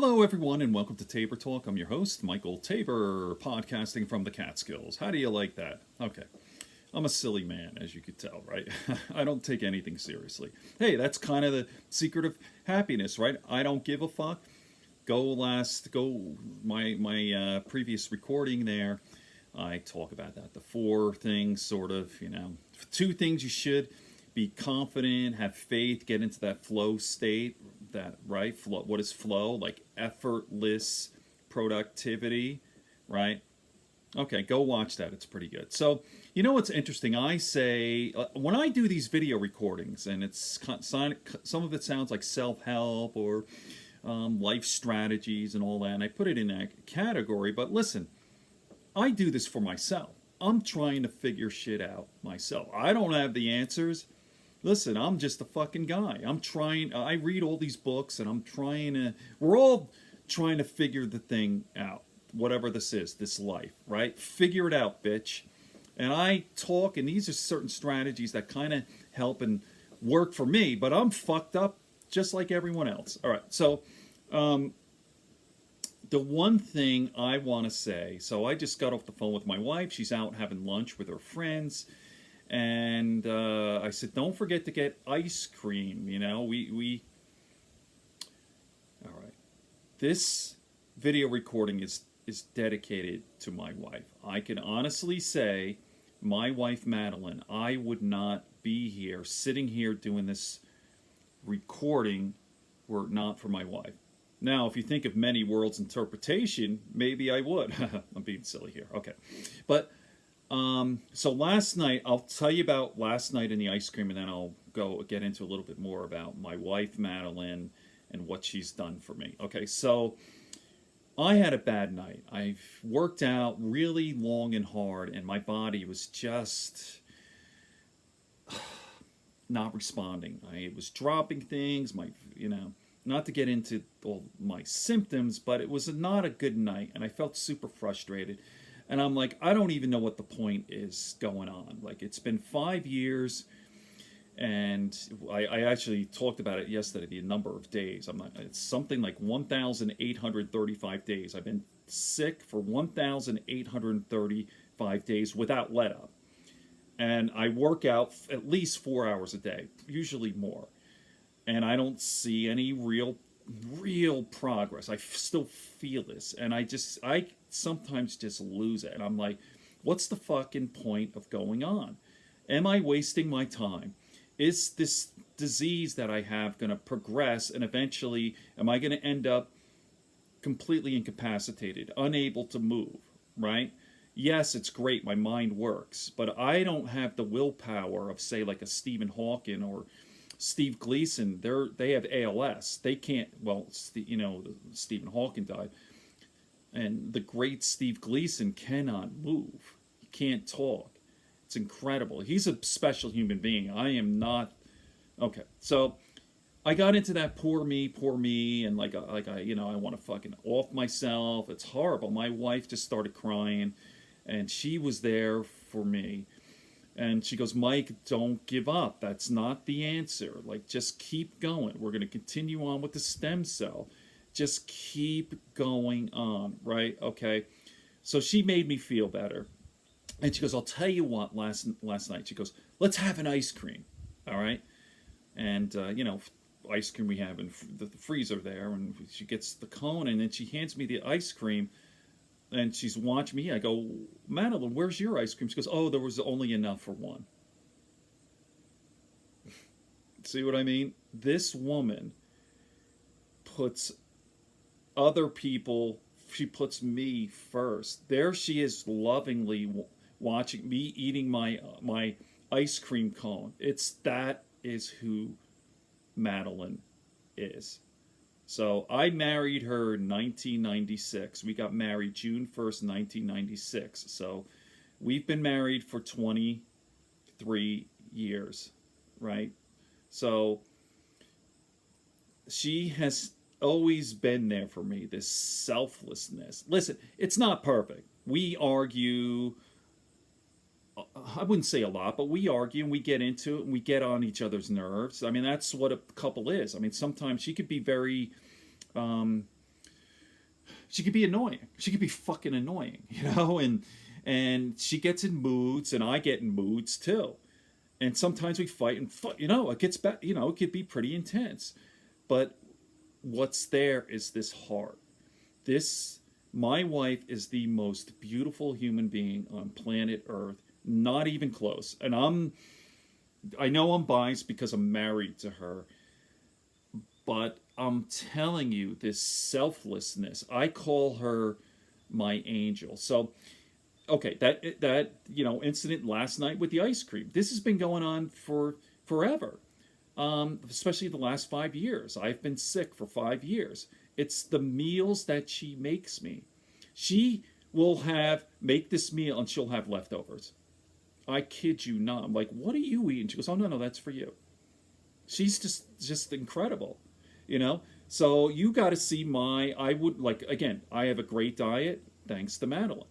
Hello, everyone, and welcome to Tabor Talk. I'm your host, Michael Tabor, podcasting from the Catskills. How do you like that? Okay. I'm a silly man, as you could tell, right? I don't take anything seriously. Hey, that's kind of the secret of happiness, right? I don't give a fuck. Go my previous recording there. I talk about that. The four things, sort of, two things you should be confident, have faith, get into that flow state. That right? Flow. What is flow? Like effortless productivity, right? Okay, go watch that. It's pretty good. So, you know what's interesting? I say when I do these video recordings, and some of it sounds like self-help or life strategies and all that, and I put it in that category. But listen, I do this for myself. I'm trying to figure shit out myself. I don't have the answers. Listen, I'm just a fucking guy. I read all these books and we're all trying to figure the thing out. Whatever this is, this life, right? Figure it out, bitch. And I talk, and these are certain strategies that kind of help and work for me, but I'm fucked up just like everyone else. All right, so the one thing I want to say, so I just got off the phone with my wife. She's out having lunch with her friends. And I said, don't forget to get ice cream. All right. This video recording is dedicated to my wife. I can honestly say, my wife, Magdalena, I would not be here, sitting here doing this recording were it not for my wife. Now, if you think of many worlds interpretation, maybe I would. I'm being silly here. Okay. But so last night, I'll tell you about last night in the ice cream, and then I'll get into a little bit more about my wife, Magdalena, and what she's done for me. Okay, so I had a bad night. I've worked out really long and hard, and my body was just not responding. I was dropping things, not to get into all my symptoms, but it was not a good night, and I felt super frustrated. And I'm like, I don't even know what the point is going on. Like, it's been 5 years, and I actually talked about it yesterday, the number of days. It's something like 1,835 days. I've been sick for 1,835 days without let up. And I work out at least 4 hours a day, usually more. And I don't see any real progress. I still feel this, and I sometimes just lose it, and I'm like, what's the fucking point of going on? Am I wasting my time? Is this disease that I have going to progress, and eventually am I going to end up completely incapacitated, unable to move, right? Yes, it's great, my mind works, but I don't have the willpower of, say, like a Stephen Hawking or Steve Gleason. They have ALS. They can't. Well, Stephen Hawking died, and the great Steve Gleason cannot move. He can't talk. It's incredible. He's a special human being. I am not. Okay, so I got into that poor me, and I want to fucking off myself. It's horrible. My wife just started crying, and she was there for me. And she goes, Mike, don't give up. That's not the answer. Like, just keep going. We're going to continue on with the stem cell. Just keep going on, right? Okay. So she made me feel better. And she goes, I'll tell you what, last night. She goes, let's have an ice cream. All right. And, ice cream we have in the freezer there. And she gets the cone, and then she hands me the ice cream. And she's watching me. I go, Madeline, where's your ice cream? She goes, oh, there was only enough for one. See what I mean? This woman puts other people, she puts me first. There she is, lovingly watching me eating my ice cream cone. That is who Madeline is. So I married her in 1996. We got married June 1st, 1996. So we've been married for 23 years, right? So she has always been there for me, this selflessness. Listen, it's not perfect. We argue, I wouldn't say a lot, but we argue and we get into it and we get on each other's nerves. I mean, that's what a couple is. I mean, sometimes she could be very She could be annoying. She could be fucking annoying, you know, and she gets in moods, and I get in moods too. And sometimes we fight, and you know, it gets back. You know, it could be pretty intense. But what's there is this heart. This My wife is the most beautiful human being on planet Earth. Not even close. And I know I'm biased because I'm married to her, but I'm telling you, this selflessness. I call her my angel. So, okay, that you know incident last night with the ice cream. This has been going on for forever. Especially the last 5 years. I've been sick for 5 years. It's the meals that she makes me. She will make this meal and she'll have leftovers. I kid you not. I'm like, what are you eating? She goes, oh no, no, that's for you. She's just incredible, you know. So you got to see I would like again. I have a great diet thanks to Madeline.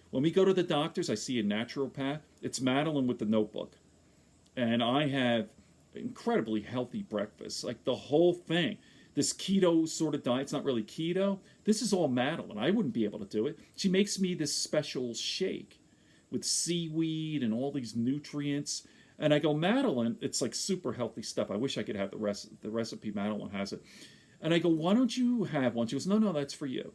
When we go to the doctors, I see a naturopath. It's Madeline with the notebook, and I have incredibly healthy breakfast, like the whole thing. This keto sort of diet, it's not really keto. This is all Madeline. I wouldn't be able to do it. She makes me this special shake with seaweed and all these nutrients. And I go, Madeline, it's like super healthy stuff. I wish I could have the recipe. Madeline has it. And I go, why don't you have one? She goes, no, no, that's for you.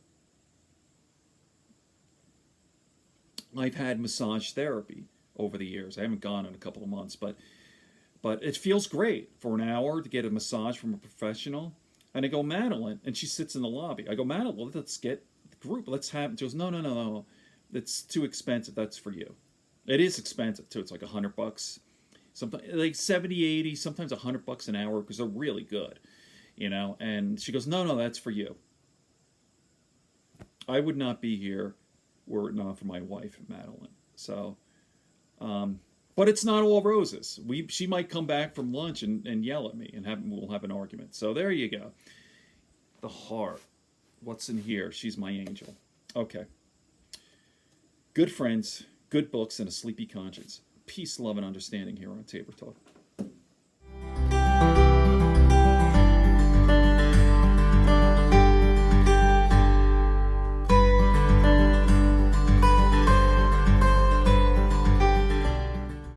I've had massage therapy over the years. I haven't gone in a couple of months, but it feels great for an hour to get a massage from a professional. And I go, Madeline, and she sits in the lobby. I go, Madeline, let's get the group. Let's have. She goes, no, no, no, no. It's too expensive. That's for you. It is expensive too. It's like $100, something like 70, 80, sometimes $100 an hour because they're really good, you know. And she goes, no, no, that's for you. I would not be here were it not for my wife, Madeline. So. But it's not all roses. She might come back from lunch and yell at me, and we'll have an argument. So there you go. The heart. What's in here? She's my angel. Okay. Good friends, good books, and a sleepy conscience. Peace, love, and understanding here on Tabor Talk.